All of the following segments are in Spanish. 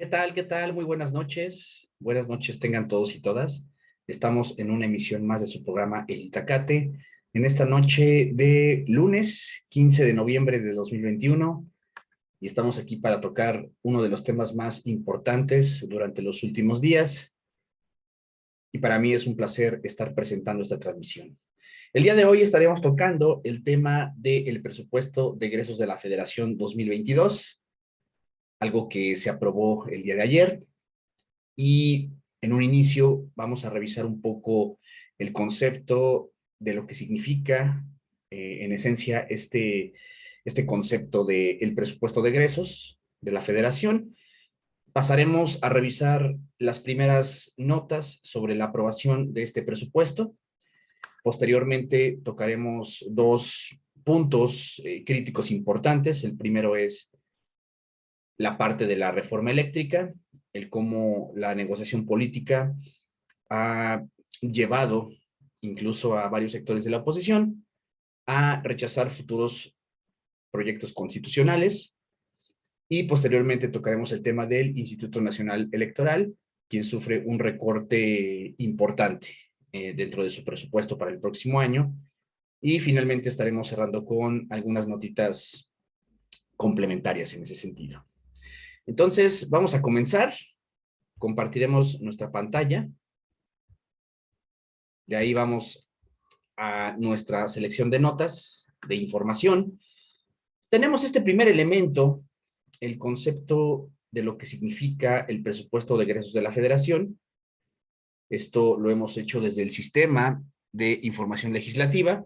¿Qué tal? ¿Qué tal? Muy buenas noches. Buenas noches tengan todos y todas. Estamos en una emisión más de su programa El Itacate. En esta noche de lunes 15 de noviembre de 2021 y estamos aquí para tocar uno de los temas más importantes durante los últimos días y para mí es un placer estar presentando esta transmisión. El día de hoy estaremos tocando el tema del presupuesto de egresos de la Federación 2022, algo que se aprobó el día de ayer. Y en un inicio vamos a revisar un poco el concepto de lo que significa, en esencia, este concepto del presupuesto de egresos de la Federación. Pasaremos a revisar las primeras notas sobre la aprobación de este presupuesto. Posteriormente tocaremos dos puntos críticos importantes. El primero es la parte de la reforma eléctrica, el cómo la negociación política ha llevado incluso a varios sectores de la oposición a rechazar futuros proyectos constitucionales y posteriormente tocaremos el tema del Instituto Nacional Electoral, quien sufre un recorte importante dentro de su presupuesto para el próximo año y finalmente estaremos cerrando con algunas notitas complementarias en ese sentido. Entonces, vamos a comenzar. Compartiremos nuestra pantalla. De ahí vamos a nuestra selección de notas, de información. Tenemos este primer elemento, el concepto de lo que significa el presupuesto de egresos de la Federación. Esto lo hemos hecho desde el sistema de información legislativa.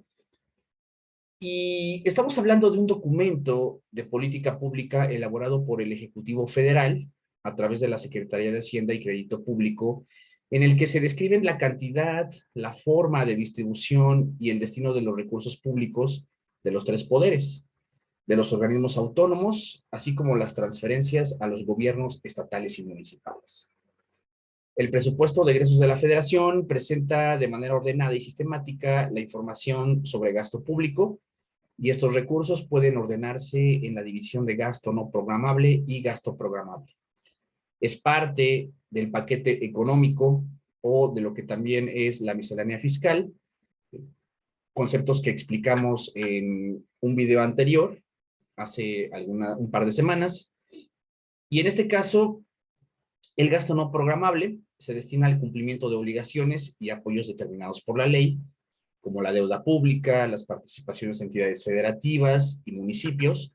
Y estamos hablando de un documento de política pública elaborado por el Ejecutivo Federal a través de la Secretaría de Hacienda y Crédito Público, en el que se describen la cantidad, la forma de distribución y el destino de los recursos públicos de los tres poderes, de los organismos autónomos, así como las transferencias a los gobiernos estatales y municipales. El presupuesto de egresos de la Federación presenta de manera ordenada y sistemática la información sobre gasto público, y estos recursos pueden ordenarse en la división de gasto no programable y gasto programable. Es parte del paquete económico o de lo que también es la miscelánea fiscal, conceptos que explicamos en un video anterior, hace un par de semanas, y en este caso, el gasto no programable se destina al cumplimiento de obligaciones y apoyos determinados por la ley, como la deuda pública, las participaciones de entidades federativas y municipios,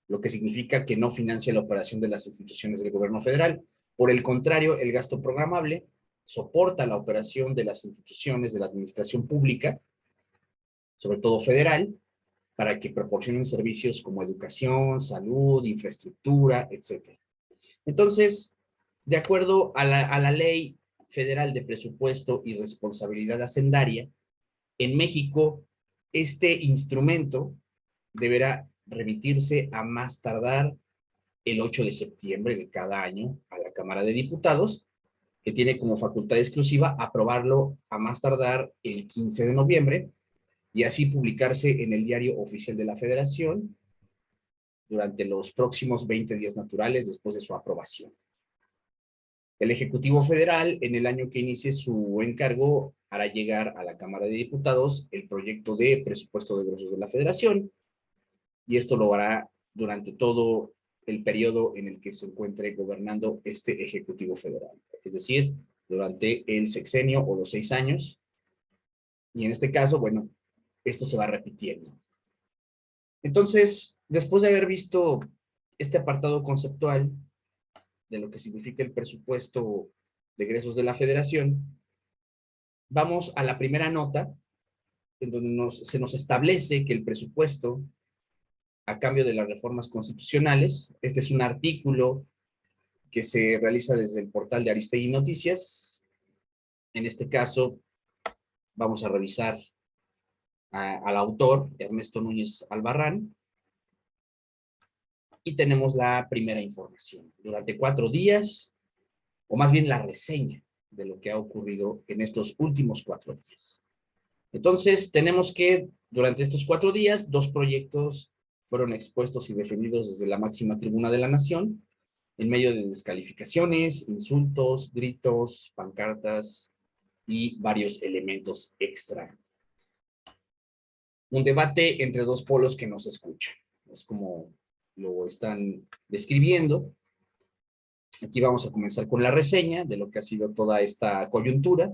lo que significa que no financia la operación de las instituciones del gobierno federal. Por el contrario, el gasto programable soporta la operación de las instituciones de la administración pública, sobre todo federal, para que proporcionen servicios como educación, salud, infraestructura, etc. Entonces, de acuerdo a la Ley Federal de Presupuesto y Responsabilidad Hacendaria, en México, este instrumento deberá remitirse a más tardar el 8 de septiembre de cada año a la Cámara de Diputados, que tiene como facultad exclusiva aprobarlo a más tardar el 15 de noviembre y así publicarse en el Diario Oficial de la Federación durante los próximos 20 días naturales después de su aprobación. El Ejecutivo Federal, en el año que inicie su encargo, hará llegar a la Cámara de Diputados el proyecto de presupuesto de egresos de la Federación, y esto lo hará durante todo el periodo en el que se encuentre gobernando este Ejecutivo Federal, es decir, durante el sexenio o los 6 años, y en este caso, bueno, esto se va repitiendo. Entonces, después de haber visto este apartado conceptual de lo que significa el presupuesto de egresos de la Federación, vamos a la primera nota, en donde se nos establece que el presupuesto, a cambio de las reformas constitucionales, este es un artículo que se realiza desde el portal de Aristegui Noticias. En este caso, vamos a revisar al autor, Ernesto Núñez Albarrán, y tenemos la primera información. Durante 4 días, o más bien la reseña de lo que ha ocurrido en estos últimos 4 días. Entonces, tenemos que durante estos 4 días, 2 proyectos fueron expuestos y defendidos desde la máxima tribuna de la nación. en medio de descalificaciones, insultos, gritos, pancartas y varios elementos extra. Un debate entre dos polos que no se escuchan. Es como lo están describiendo. Aquí vamos a comenzar con la reseña de lo que ha sido toda esta coyuntura.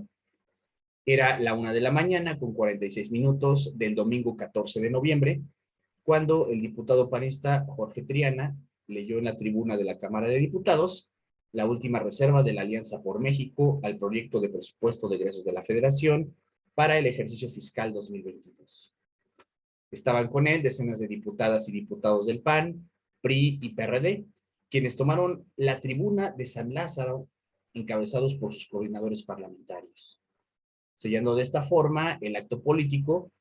Era la 1 de la mañana con 46 minutos del domingo 14 de noviembre, cuando el diputado panista Jorge Triana leyó en la tribuna de la Cámara de Diputados la última reserva de la Alianza por México al proyecto de presupuesto de egresos de la Federación para el ejercicio fiscal 2022. Estaban con él decenas de diputadas y diputados del PAN, PRI y PRD, quienes tomaron la tribuna de San Lázaro, encabezados por sus coordinadores parlamentarios, sellando de esta forma el acto político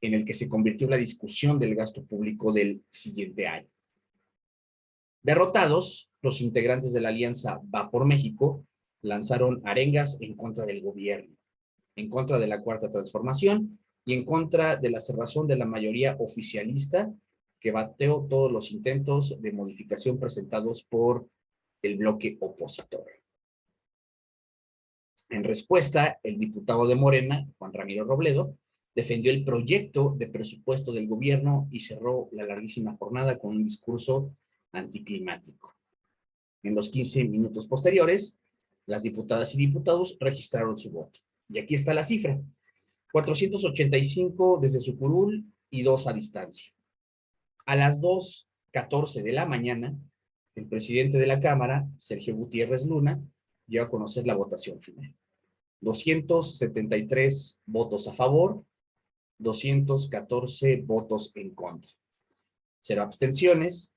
en el que se convirtió la discusión del gasto público del siguiente año. Derrotados, los integrantes de la alianza Va por México lanzaron arengas en contra del gobierno, en contra de la Cuarta Transformación y en contra de la cerrazón de la mayoría oficialista que bateó todos los intentos de modificación presentados por el bloque opositor. En respuesta, el diputado de Morena, Juan Ramiro Robledo, defendió el proyecto de presupuesto del gobierno y cerró la larguísima jornada con un discurso anticlimático. En los 15 minutos posteriores, las diputadas y diputados registraron su voto. Y aquí está la cifra: 485 desde su curul y 2 a distancia. A las 2:14 de la mañana, el presidente de la Cámara, Sergio Gutiérrez Luna, dio a conocer la votación final. 273 votos a favor, 214 votos en contra. 0 abstenciones,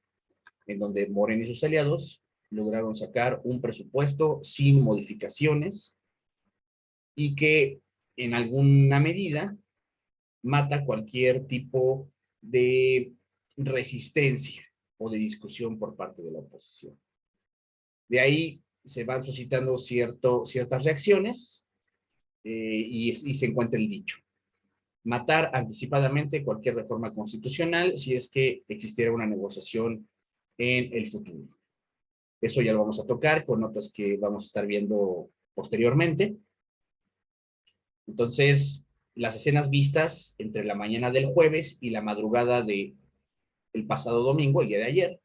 en donde Morena y sus aliados lograron sacar un presupuesto sin modificaciones y que en alguna medida mata cualquier tipo de resistencia o de discusión por parte de la oposición. De ahí se van suscitando ciertas reacciones y se encuentra el dicho: matar anticipadamente cualquier reforma constitucional si es que existiera una negociación en el futuro. Eso ya lo vamos a tocar con notas que vamos a estar viendo posteriormente. Entonces, las escenas vistas entre la mañana del jueves y la madrugada del pasado domingo, el día de ayer,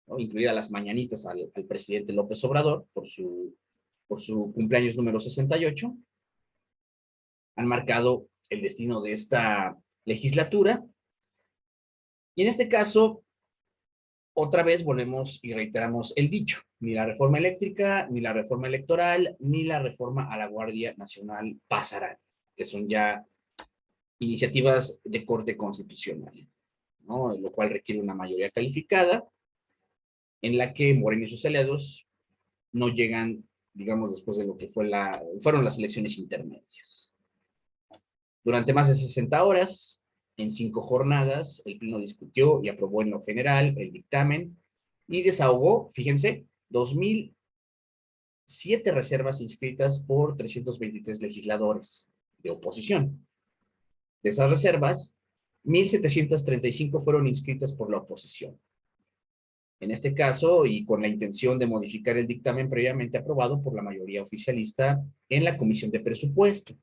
¿no?, incluidas las mañanitas al presidente López Obrador por su cumpleaños número 68, han marcado el destino de esta legislatura. Y en este caso, otra vez volvemos y reiteramos el dicho: ni la reforma eléctrica, ni la reforma electoral, ni la reforma a la Guardia Nacional pasarán, que son ya iniciativas de corte constitucional, ¿no?, lo cual requiere una mayoría calificada, en la que Morena y sus aliados no llegan, digamos, después de lo que fueron las elecciones intermedias. Durante más de 60 horas, en 5 jornadas, el Pleno discutió y aprobó en lo general el dictamen y desahogó, fíjense, 2,007 reservas inscritas por 323 legisladores de oposición. De esas reservas, 1,735 fueron inscritas por la oposición. En este caso, y con la intención de modificar el dictamen previamente aprobado por la mayoría oficialista en la Comisión de Presupuesto.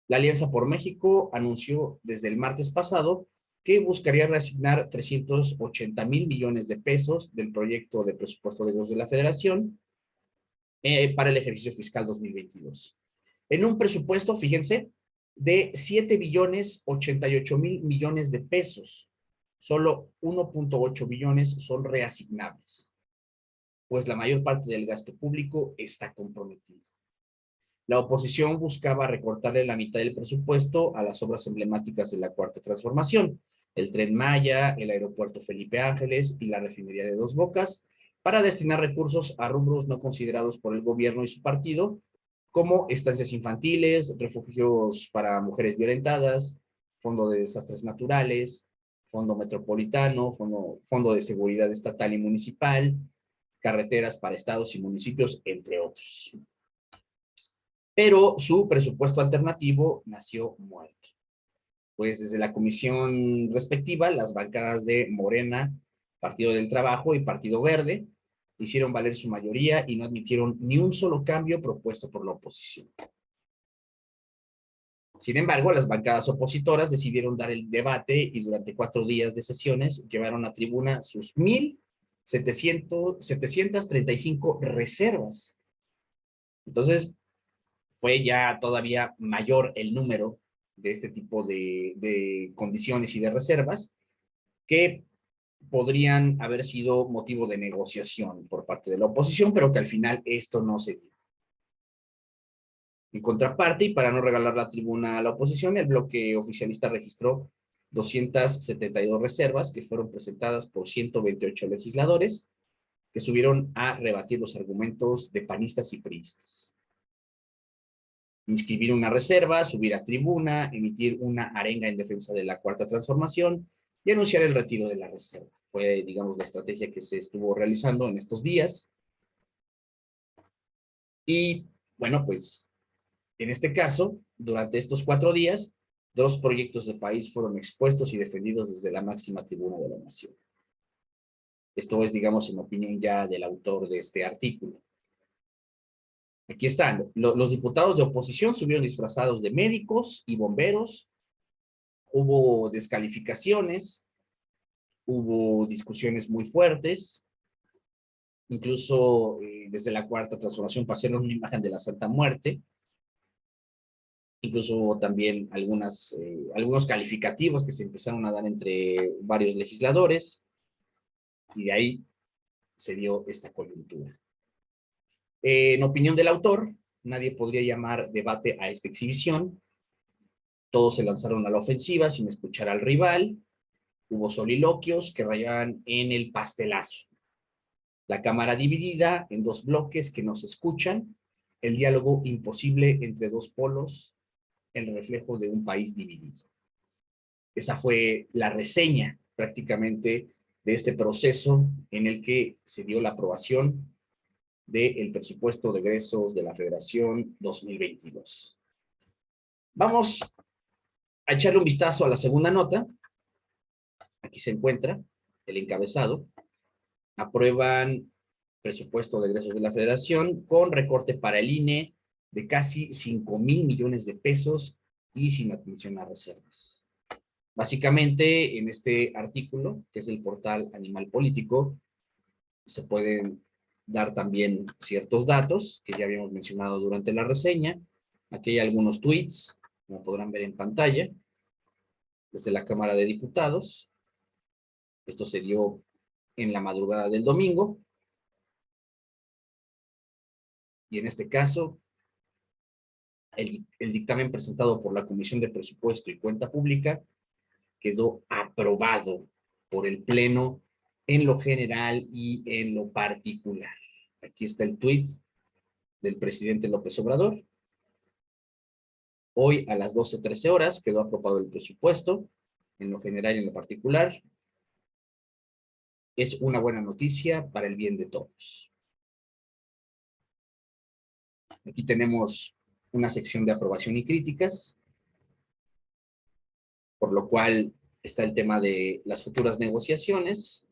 La Alianza por México anunció desde el martes pasado que buscaría reasignar 380,000 millones de pesos del proyecto de presupuesto de egresos de la Federación para el ejercicio fiscal 2022. En un presupuesto, fíjense, de 7,088,000 millones de pesos. Solo 1,8 billones son reasignables, pues la mayor parte del gasto público está comprometido. La oposición buscaba recortarle la mitad del presupuesto a las obras emblemáticas de la Cuarta Transformación: el Tren Maya, el Aeropuerto Felipe Ángeles y la Refinería de Dos Bocas, para destinar recursos a rubros no considerados por el gobierno y su partido, como estancias infantiles, refugios para mujeres violentadas, fondo de desastres naturales, fondo metropolitano, fondo de seguridad estatal y municipal, carreteras para estados y municipios, entre otros. Pero su presupuesto alternativo nació muerto, pues desde la comisión respectiva, las bancadas de Morena, Partido del Trabajo y Partido Verde hicieron valer su mayoría y no admitieron ni un solo cambio propuesto por la oposición. Sin embargo, las bancadas opositoras decidieron dar el debate y durante 4 días de sesiones llevaron a tribuna sus 1,735 reservas. Entonces, fue ya todavía mayor el número de este tipo de condiciones y de reservas que podrían haber sido motivo de negociación por parte de la oposición, pero que al final esto no se dio. En contraparte, y para no regalar la tribuna a la oposición, el bloque oficialista registró 272 reservas que fueron presentadas por 128 legisladores que subieron a rebatir los argumentos de panistas y priistas. Inscribir una reserva, subir a tribuna, emitir una arenga en defensa de la Cuarta Transformación y anunciar el retiro de la reserva. Fue, digamos, la estrategia que se estuvo realizando en estos días. Y, bueno, pues, en este caso, durante estos 4 días, 2 proyectos de país fueron expuestos y defendidos desde la máxima tribuna de la nación. Esto es, digamos, en opinión ya del autor de este artículo. Aquí están. Los diputados de oposición subieron disfrazados de médicos y bomberos. Hubo descalificaciones, hubo discusiones muy fuertes, incluso desde la Cuarta Transformación pasaron una imagen de la Santa Muerte, incluso hubo también algunos calificativos que se empezaron a dar entre varios legisladores, y de ahí se dio esta coyuntura. En opinión del autor, nadie podría llamar debate a esta exhibición. Todos se lanzaron a la ofensiva sin escuchar al rival. Hubo soliloquios que rayaban en el pastelazo. La Cámara dividida en 2 bloques que no se escuchan. El diálogo imposible entre 2 polos. El reflejo de un país dividido. Esa fue la reseña prácticamente de este proceso en el que se dio la aprobación del presupuesto de egresos de la Federación 2022. Vamos a echarle un vistazo a la segunda nota. Aquí se encuentra el encabezado. Aprueban presupuesto de egresos de la Federación con recorte para el INE de casi 5,000 millones de pesos y sin atención a reservas. Básicamente, en este artículo, que es el portal Animal Político, se pueden dar también ciertos datos que ya habíamos mencionado durante la reseña. Aquí hay algunos tweets, como podrán ver en pantalla, desde la Cámara de Diputados. Esto se dio en la madrugada del domingo. Y en este caso, el dictamen presentado por la Comisión de Presupuesto y Cuenta Pública quedó aprobado por el Pleno en lo general y en lo particular. Aquí está el tuit del presidente López Obrador. Hoy a las 12:13 horas quedó aprobado el presupuesto, en lo general y en lo particular. Es una buena noticia para el bien de todos. Aquí tenemos una sección de aprobación y críticas, por lo cual está el tema de las futuras negociaciones.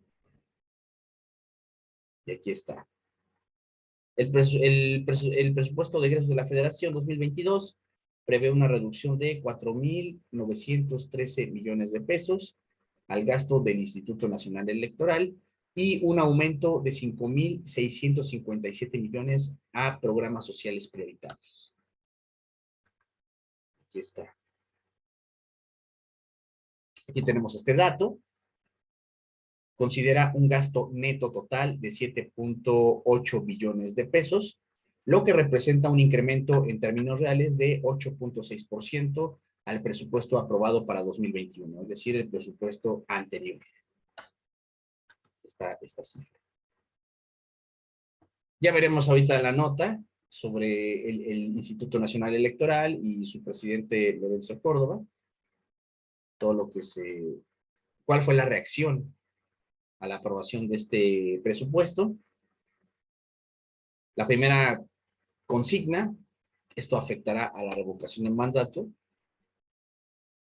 Y aquí está. El presupuesto de egresos de la Federación 2022 prevé una reducción de 4,913 millones de pesos al gasto del Instituto Nacional Electoral y un aumento de 5,657 millones a programas sociales prioritarios. Aquí está. Aquí tenemos este dato. Considera un gasto neto total de 7,8 billones de pesos, lo que representa un incremento en términos reales de 8,6% al presupuesto aprobado para 2021, es decir, el presupuesto anterior. Esta cifra. Ya veremos ahorita la nota sobre el Instituto Nacional Electoral y su presidente Lorenzo Córdoba, todo lo que cuál fue la reacción a la aprobación de este presupuesto. La primera consigna, esto afectará a la revocación del mandato.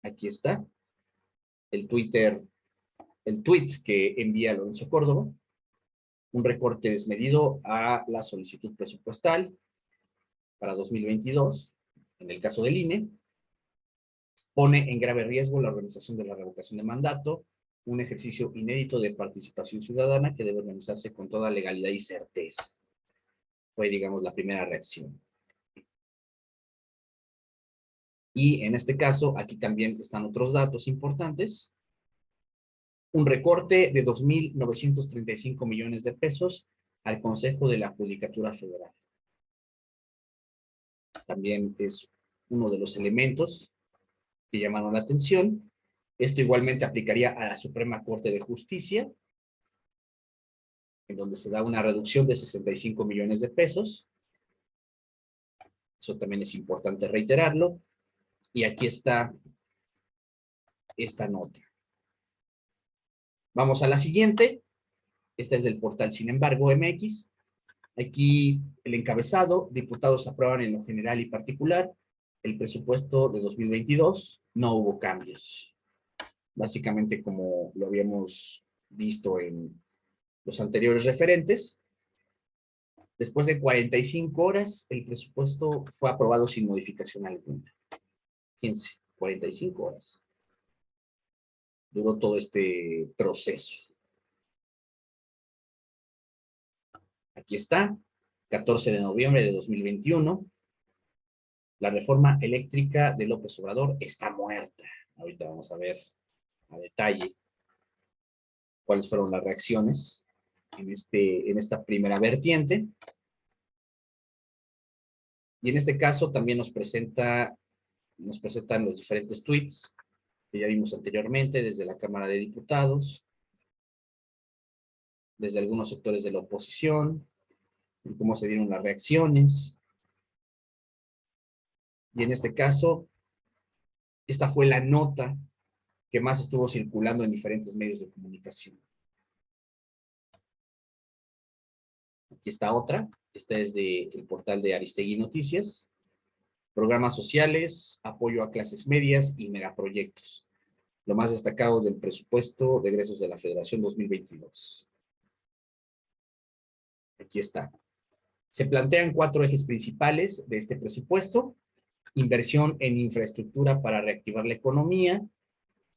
Aquí está el tweet que envía Lorenzo Córdoba. un recorte desmedido a la solicitud presupuestal para 2022, en el caso del INE, pone en grave riesgo la organización de la revocación de mandato, un ejercicio inédito de participación ciudadana que debe organizarse con toda legalidad y certeza. Fue, digamos, la primera reacción. Y en este caso, aquí también están otros datos importantes. Un recorte de 2.935 millones de pesos al Consejo de la Judicatura Federal. También es uno de los elementos que llamaron la atención. Esto igualmente aplicaría a la Suprema Corte de Justicia, en donde se da una reducción de 65 millones de pesos. Eso también es importante reiterarlo. Y aquí está esta nota. Vamos a la siguiente. Esta es del portal Sin embargo MX. Aquí el encabezado: diputados aprueban en lo general y particular el presupuesto de 2022. No hubo cambios. Básicamente, como lo habíamos visto en los anteriores referentes, después de 45 horas, el presupuesto fue aprobado sin modificación alguna. Fíjense, 45 horas. Duró todo este proceso. Aquí está, 14 de noviembre de 2021. La reforma eléctrica de López Obrador está muerta. Ahorita vamos a ver a detalle cuáles fueron las reacciones en esta primera vertiente. Y en este caso también nos presentan los diferentes tweets que ya vimos anteriormente desde la Cámara de Diputados, desde algunos sectores de la oposición, en cómo se dieron las reacciones. Y en este caso, esta fue la nota que más estuvo circulando en diferentes medios de comunicación. Aquí está otra. Esta es del portal de Aristegui Noticias. Programas sociales, apoyo a clases medias y megaproyectos. Lo más destacado del presupuesto de egresos de la Federación 2022. Aquí está. Se plantean 4 ejes principales de este presupuesto: inversión en infraestructura para reactivar la economía,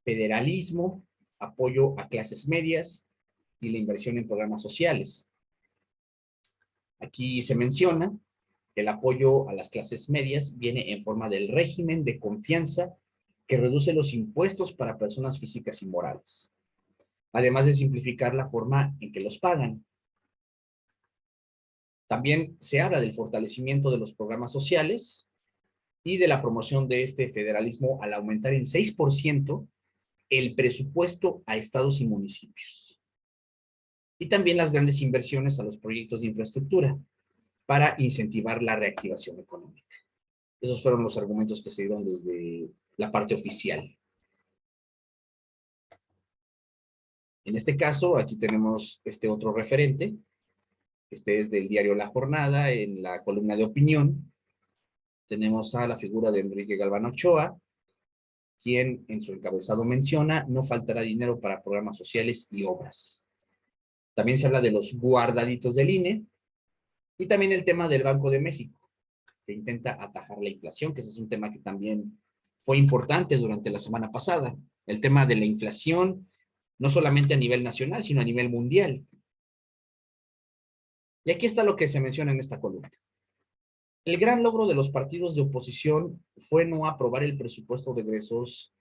federalismo, apoyo a clases medias y la inversión en programas sociales. Aquí se menciona que el apoyo a las clases medias viene en forma del régimen de confianza que reduce los impuestos para personas físicas y morales, además de simplificar la forma en que los pagan. También se habla del fortalecimiento de los programas sociales y de la promoción de este federalismo al aumentar en 6% el presupuesto a estados y municipios. Y también las grandes inversiones a los proyectos de infraestructura para incentivar la reactivación económica. Esos fueron los argumentos que se dieron desde la parte oficial. En este caso, aquí tenemos este otro referente. Este es del diario La Jornada, en la columna de opinión. Tenemos a la figura de Enrique Galván Ochoa, quien en su encabezado menciona: no faltará dinero para programas sociales y obras. También se habla de los guardaditos del INE y también el tema del Banco de México, que intenta atajar la inflación, que ese es un tema que también fue importante durante la semana pasada. El tema de la inflación, no solamente a nivel nacional, sino a nivel mundial. Y aquí está lo que se menciona en esta columna. El gran logro de los partidos de oposición fue no aprobar el presupuesto de egresos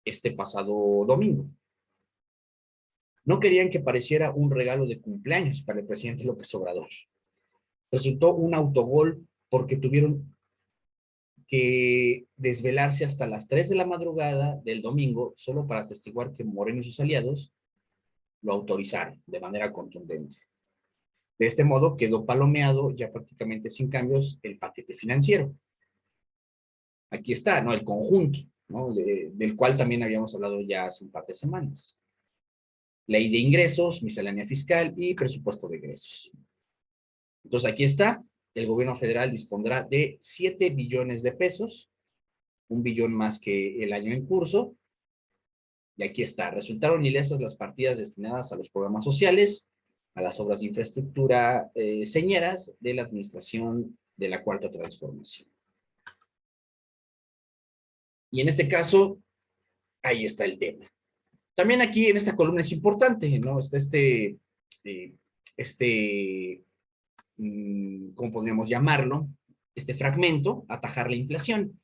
este pasado domingo. No querían que pareciera un regalo de cumpleaños para el presidente López Obrador. Resultó un autogol porque tuvieron que desvelarse hasta las 3 de la madrugada del domingo solo para atestiguar que Moreno y sus aliados lo autorizaron de manera contundente. De este modo quedó palomeado ya prácticamente sin cambios el paquete financiero. Aquí está, ¿no? El conjunto, ¿no? Del cual también habíamos hablado ya hace un par de semanas. Ley de ingresos, miscelánea fiscal y presupuesto de egresos. Entonces aquí está, el gobierno federal dispondrá de 7 billones de pesos, 1 billón más que el año en curso. Y aquí está, resultaron ilesas las partidas destinadas a los programas sociales, a las obras de infraestructura señeras de la administración de la Cuarta Transformación. Y en este caso, ahí está el tema. También aquí en esta columna es importante, ¿no? Está ¿cómo podríamos llamarlo? Este fragmento, atajar la inflación.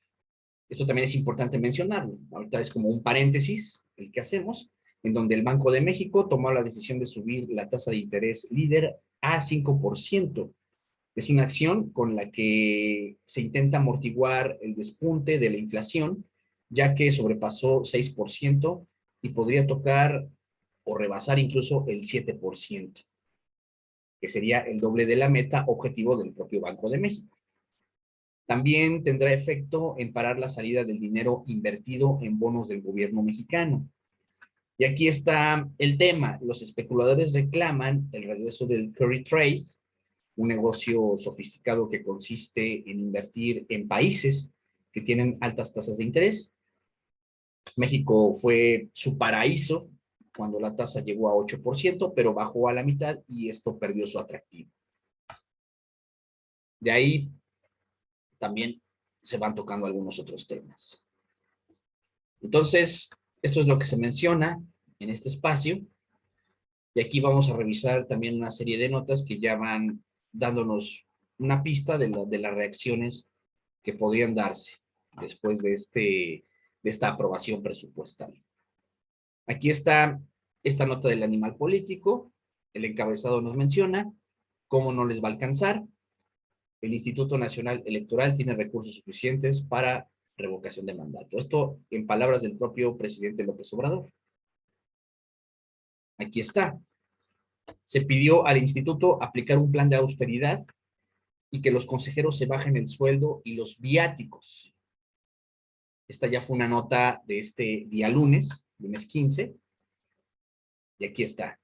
Esto también es importante mencionarlo. Ahorita es como un paréntesis el que hacemos, en donde el Banco de México tomó la decisión de subir la tasa de interés líder a 5%. Es una acción con la que se intenta amortiguar el despunte de la inflación, ya que sobrepasó 6% y podría tocar o rebasar incluso el 7%, que sería el doble de la meta objetivo del propio Banco de México. También tendrá efecto en parar la salida del dinero invertido en bonos del gobierno mexicano. Y aquí está el tema. Los especuladores reclaman el regreso del carry trade, un negocio sofisticado que consiste en invertir en países que tienen altas tasas de interés. México fue su paraíso cuando la tasa llegó a 8%, pero bajó a la mitad y esto perdió su atractivo. De ahí también se van tocando algunos otros temas. Entonces, esto es lo que se menciona en este espacio. Y aquí vamos a revisar también una serie de notas que ya van dándonos una pista de las reacciones que podrían darse después de esta aprobación presupuestal. Aquí está esta nota del animal político. El encabezado nos menciona cómo no les va a alcanzar. El Instituto Nacional Electoral tiene recursos suficientes para revocación de mandato. Esto en palabras del propio presidente López Obrador. Aquí está. Se pidió al instituto aplicar un plan de austeridad y que los consejeros se bajen el sueldo y los viáticos. Esta ya fue una nota de este día lunes 15, y aquí está.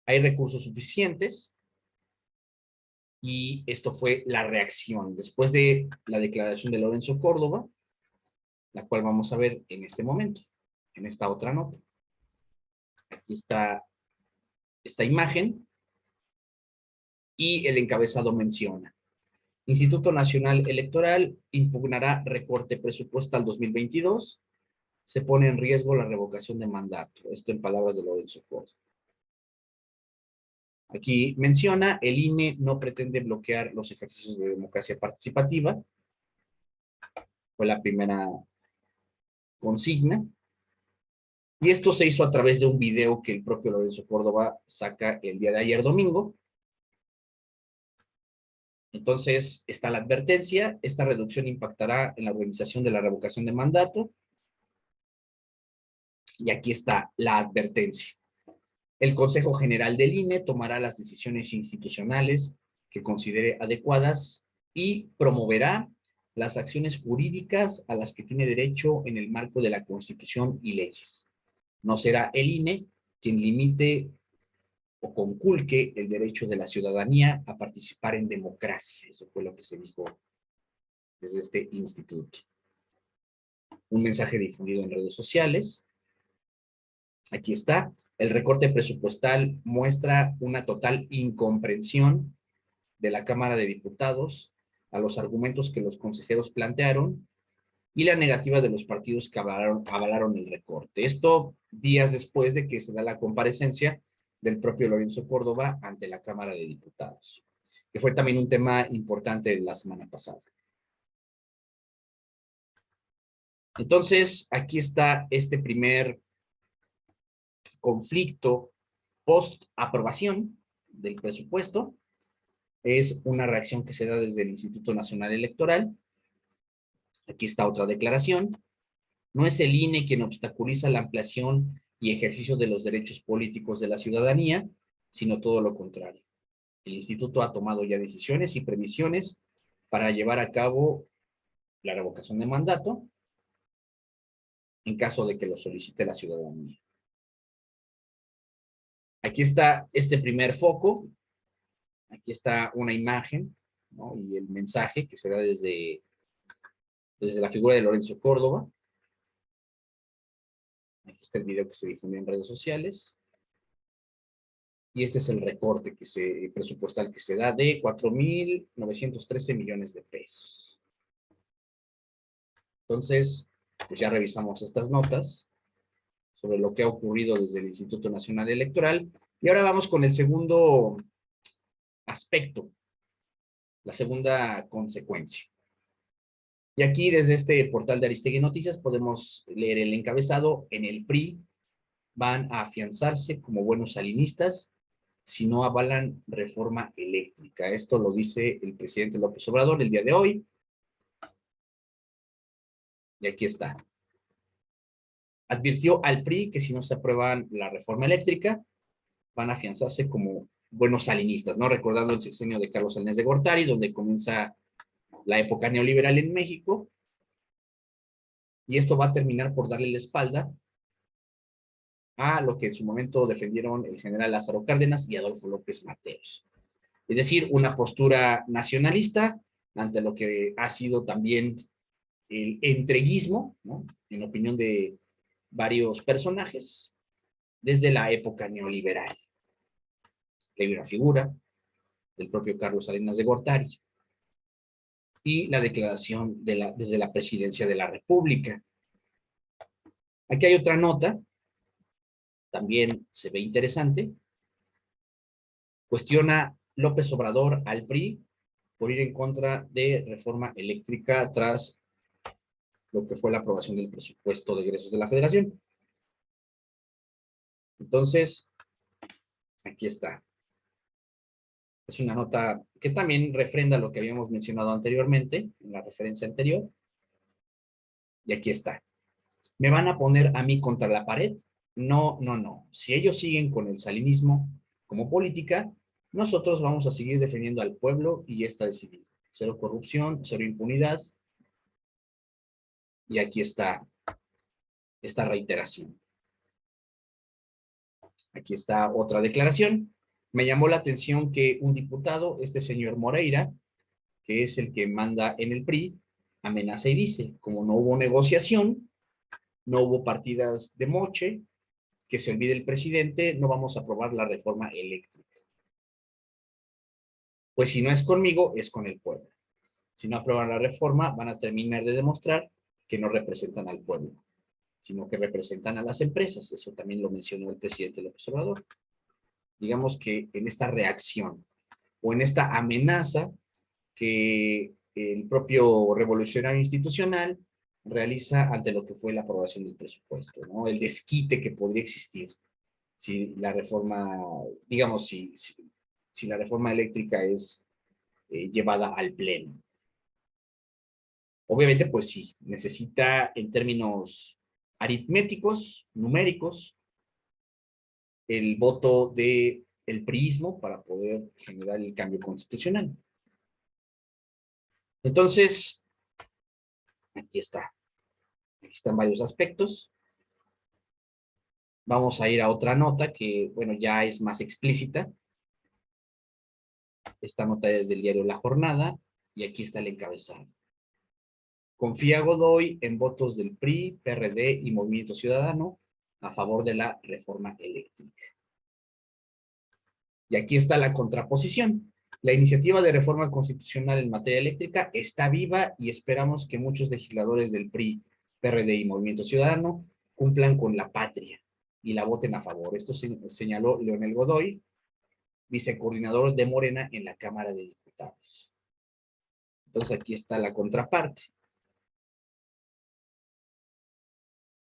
Hay recursos suficientes y esto fue la reacción después de la declaración de Lorenzo Córdoba, la cual vamos a ver en este momento, en esta otra nota. Aquí está esta imagen y el encabezado menciona: Instituto Nacional Electoral impugnará recorte presupuestal 2022, se pone en riesgo la revocación de mandato. Esto en palabras de Lorenzo Córdoba. Aquí menciona, el INE no pretende bloquear los ejercicios de democracia participativa. Fue la primera consigna. Y esto se hizo a través de un video que el propio Lorenzo Córdoba saca el día de ayer domingo. Entonces, está la advertencia. Esta reducción impactará en la organización de la revocación de mandato. Y aquí está la advertencia. El Consejo General del INE tomará las decisiones institucionales que considere adecuadas y promoverá las acciones jurídicas a las que tiene derecho en el marco de la Constitución y leyes. No será el INE quien limite o conculque el derecho de la ciudadanía a participar en democracia. Eso fue lo que se dijo desde este instituto. Un mensaje difundido en redes sociales. Aquí está. El recorte presupuestal muestra una total incomprensión de la Cámara de Diputados a los argumentos que los consejeros plantearon y la negativa de los partidos que avalaron el recorte. Esto días después de que se da la comparecencia del propio Lorenzo Córdoba ante la Cámara de Diputados, que fue también un tema importante de la semana pasada. Entonces, aquí está este primer conflicto post-aprobación del presupuesto. Es una reacción que se da desde el Instituto Nacional Electoral. Aquí está otra declaración. No es el INE quien obstaculiza la ampliación y ejercicio de los derechos políticos de la ciudadanía, sino todo lo contrario. El instituto ha tomado ya decisiones y previsiones para llevar a cabo la revocación de mandato en caso de que lo solicite la ciudadanía. Aquí está este primer foco. Aquí está una imagen, ¿no? Y el mensaje que se da desde la figura de Lorenzo Córdoba. Aquí está el video que se difundió en redes sociales. Y este es el recorte presupuestal que se da de 4,913 millones de pesos. Entonces, pues ya revisamos estas notas sobre lo que ha ocurrido desde el Instituto Nacional Electoral. Y ahora vamos con el segundo aspecto, la segunda consecuencia. Y aquí, desde este portal de Aristegui Noticias, podemos leer el encabezado: en el PRI van a afianzarse como buenos salinistas si no avalan reforma eléctrica. Esto lo dice el presidente López Obrador el día de hoy. Y aquí está. Advirtió al PRI que si no se aprueban la reforma eléctrica, van a afianzarse como buenos salinistas, ¿no? Recordando el sexenio de Carlos Salinas de Gortari, donde comienza la época neoliberal en México, y esto va a terminar por darle la espalda a lo que en su momento defendieron el general Lázaro Cárdenas y Adolfo López Mateos. Es decir, una postura nacionalista ante lo que ha sido también el entreguismo, ¿no? En opinión de varios personajes, desde la época neoliberal. Hay una figura del propio Carlos Salinas de Gortari y la declaración desde la presidencia de la República. Aquí hay otra nota, también se ve interesante. Cuestiona López Obrador al PRI por ir en contra de reforma eléctrica tras lo que fue la aprobación del presupuesto de egresos de la Federación. Entonces, aquí está. Es una nota que también refrenda lo que habíamos mencionado anteriormente, en la referencia anterior. Y aquí está. ¿Me van a poner a mí contra la pared? No, no, no. Si ellos siguen con el salinismo como política, nosotros vamos a seguir defendiendo al pueblo y ya está decidido. Cero corrupción, cero impunidad. Y aquí está esta reiteración. Aquí está otra declaración. Me llamó la atención que un diputado, este señor Moreira, que es el que manda en el PRI, amenaza y dice: como no hubo negociación, no hubo partidas de moche, que se olvide el presidente, no vamos a aprobar la reforma eléctrica. Pues si no es conmigo, es con el pueblo. Si no aprueban la reforma, van a terminar de demostrar que no representan al pueblo, sino que representan a las empresas. Eso también lo mencionó el presidente López Obrador. Digamos que en esta reacción o en esta amenaza que el propio revolucionario institucional realiza ante lo que fue la aprobación del presupuesto, ¿no? El desquite que podría existir si la reforma, digamos, si la reforma eléctrica es llevada al pleno. Obviamente, pues sí, necesita en términos aritméticos, numéricos, el voto del priismo para poder generar el cambio constitucional. Entonces, aquí está. Aquí están varios aspectos. Vamos a ir a otra nota que, bueno, ya es más explícita. Esta nota es del diario La Jornada y aquí está el encabezado. Confía Godoy en votos del PRI, PRD y Movimiento Ciudadano a favor de la reforma eléctrica. Y aquí está la contraposición. La iniciativa de reforma constitucional en materia eléctrica está viva y esperamos que muchos legisladores del PRI, PRD y Movimiento Ciudadano cumplan con la patria y la voten a favor. Esto señaló Leonel Godoy, vicecoordinador de Morena en la Cámara de Diputados. Entonces aquí está la contraparte.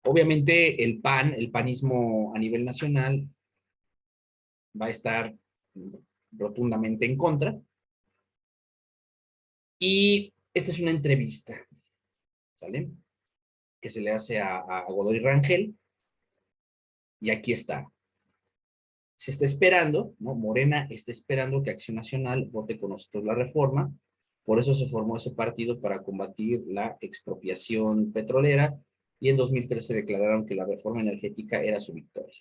Obviamente el PAN, el panismo a nivel nacional, va a estar rotundamente en contra. Y esta es una entrevista, ¿sale? Que se le hace a Godoy Rangel. Y aquí está. Se está esperando, ¿no? Morena está esperando que Acción Nacional vote con nosotros la reforma. Por eso se formó ese partido para combatir la expropiación petrolera y en 2013 declararon que la reforma energética era su victoria.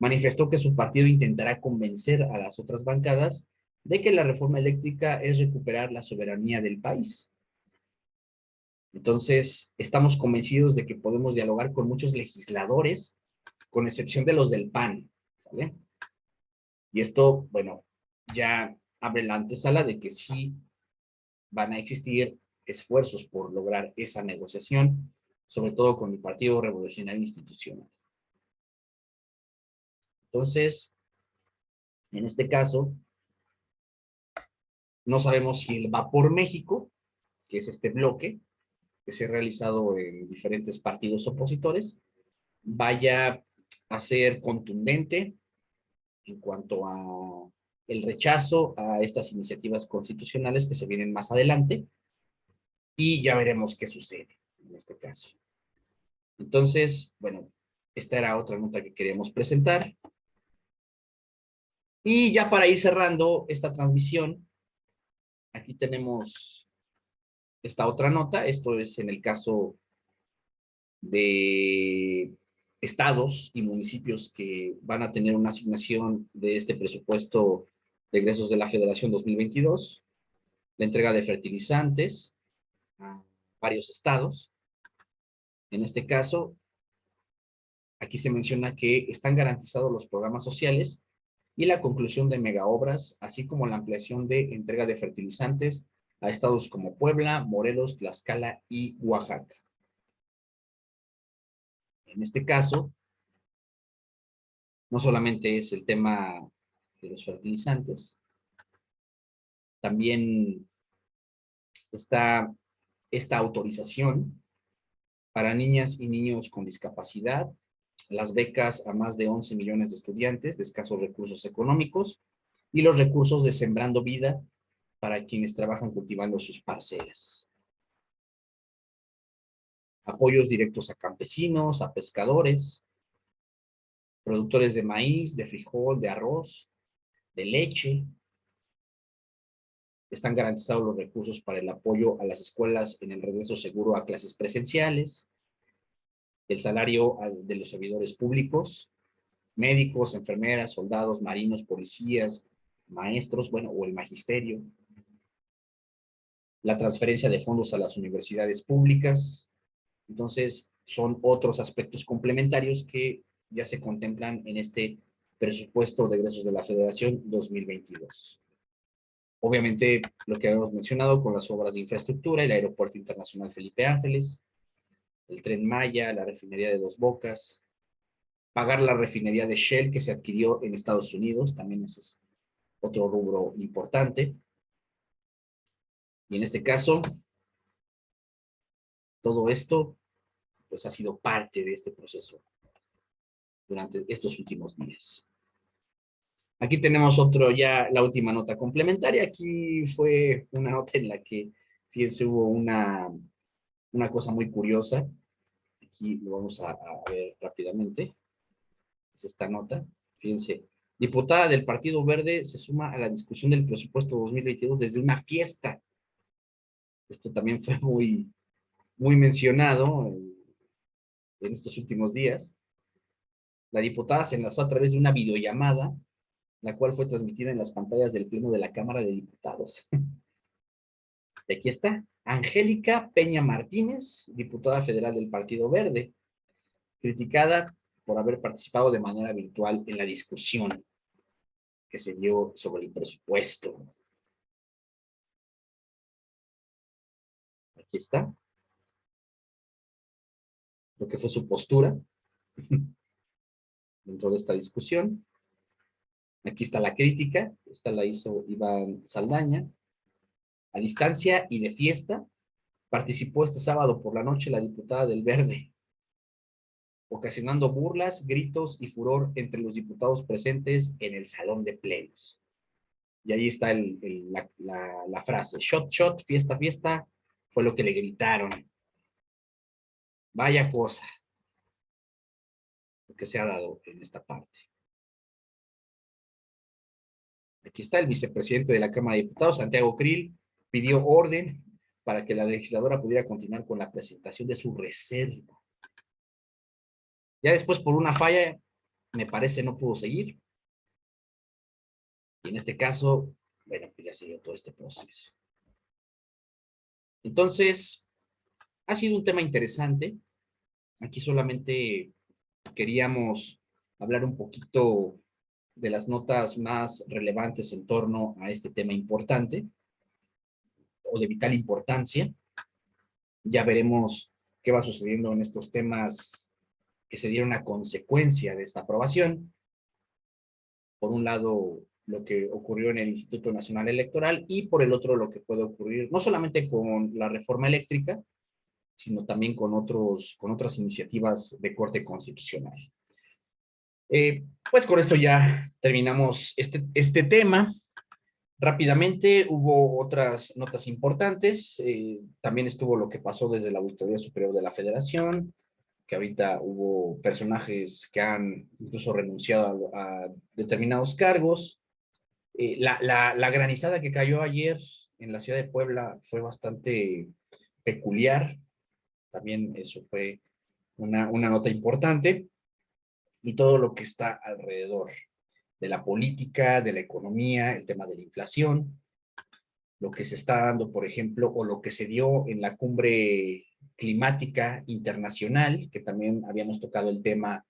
Manifestó que su partido intentará convencer a las otras bancadas de que la reforma eléctrica es recuperar la soberanía del país. Entonces, estamos convencidos de que podemos dialogar con muchos legisladores, con excepción de los del PAN, ¿sale? Y esto, bueno, ya abre la antesala de que sí van a existir esfuerzos por lograr esa negociación, sobre todo con el Partido Revolucionario Institucional. Entonces, en este caso, no sabemos si el Va por México, que es este bloque que se ha realizado en diferentes partidos opositores, vaya a ser contundente en cuanto a el rechazo a estas iniciativas constitucionales que se vienen más adelante, y ya veremos qué sucede en este caso. Entonces, bueno, esta era otra nota que queríamos presentar. Y ya para ir cerrando esta transmisión, aquí tenemos esta otra nota. Esto es en el caso de estados y municipios que van a tener una asignación de este presupuesto de egresos de la Federación 2022, la entrega de fertilizantes a varios estados. En este caso, aquí se menciona que están garantizados los programas sociales y la conclusión de megaobras, así como la ampliación de entrega de fertilizantes a estados como Puebla, Morelos, Tlaxcala y Oaxaca. En este caso, no solamente es el tema de los fertilizantes, también está esta autorización para niñas y niños con discapacidad, las becas a más de 11 millones de estudiantes de escasos recursos económicos y los recursos de Sembrando Vida para quienes trabajan cultivando sus parcelas. Apoyos directos a campesinos, a pescadores, productores de maíz, de frijol, de arroz, de leche. Están garantizados los recursos para el apoyo a las escuelas en el regreso seguro a clases presenciales, el salario de los servidores públicos, médicos, enfermeras, soldados, marinos, policías, maestros, bueno, o el magisterio, la transferencia de fondos a las universidades públicas. Entonces, son otros aspectos complementarios que ya se contemplan en este presupuesto de egresos de la Federación 2022. Obviamente, lo que habíamos mencionado con las obras de infraestructura, el Aeropuerto Internacional Felipe Ángeles, el Tren Maya, la refinería de Dos Bocas, pagar la refinería de Shell que se adquirió en Estados Unidos, también ese es otro rubro importante. Y en este caso, todo esto pues ha sido parte de este proceso durante estos últimos días. Aquí tenemos otro ya, la última nota complementaria. Aquí fue una nota en la que, fíjense, hubo una cosa muy curiosa. Aquí lo vamos a ver rápidamente. Es esta nota. Fíjense, diputada del Partido Verde se suma a la discusión del presupuesto 2022 desde una fiesta. Esto también fue muy mencionado en estos últimos días. La diputada se enlazó a través de una videollamada, la cual fue transmitida en las pantallas del Pleno de la Cámara de Diputados. Y aquí está, Angélica Peña Martínez, diputada federal del Partido Verde, criticada por haber participado de manera virtual en la discusión que se dio sobre el presupuesto. Aquí está, lo que fue su postura dentro de esta discusión. Aquí está la crítica, esta la hizo Iván Saldaña. A distancia y de fiesta, participó este sábado por la noche la diputada del Verde, ocasionando burlas, gritos y furor entre los diputados presentes en el salón de plenos. Y ahí está la frase, shot, shot, fiesta, fiesta, fue lo que le gritaron. Vaya cosa lo que se ha dado en esta parte. Aquí está el vicepresidente de la Cámara de Diputados, Santiago Krill, pidió orden para que la legisladora pudiera continuar con la presentación de su reserva. Ya después, por una falla, me parece no pudo seguir. Y en este caso, bueno, pues ya se dio todo este proceso. Entonces, ha sido un tema interesante. Aquí solamente queríamos hablar un poquito de las notas más relevantes en torno a este tema importante o de vital importancia. Ya veremos qué va sucediendo en estos temas que se dieron a consecuencia de esta aprobación. Por un lado, lo que ocurrió en el Instituto Nacional Electoral y por el otro, lo que puede ocurrir no solamente con la reforma eléctrica, sino también con otras iniciativas de corte constitucional. Pues con esto ya terminamos este tema. Rápidamente hubo otras notas importantes. También estuvo lo que pasó desde la Auditoría Superior de la Federación, que ahorita hubo personajes que han incluso renunciado a determinados cargos. La granizada que cayó ayer en la ciudad de Puebla fue bastante peculiar. También eso fue una nota importante. Y todo lo que está alrededor de la política, de la economía, el tema de la inflación, lo que se está dando, por ejemplo, o lo que se dio en la cumbre climática internacional, que también habíamos tocado el tema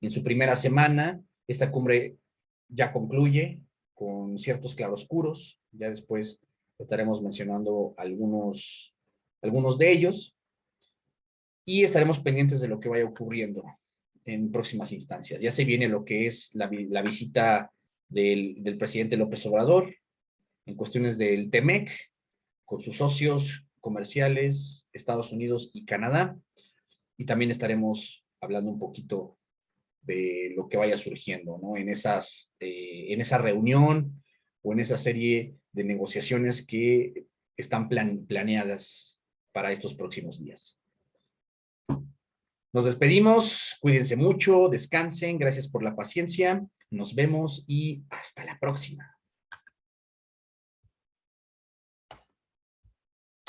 en su primera semana. Esta cumbre ya concluye con ciertos claroscuros, ya después estaremos mencionando algunos de ellos, y estaremos pendientes de lo que vaya ocurriendo en próximas instancias. Ya se viene lo que es la visita del presidente López Obrador en cuestiones del TEMEC, con sus socios comerciales, Estados Unidos y Canadá, y también estaremos hablando un poquito de lo que vaya surgiendo, ¿no? En esa reunión o en esa serie de negociaciones que están planeadas para estos próximos días. Nos despedimos, cuídense mucho, descansen, gracias por la paciencia, nos vemos y hasta la próxima.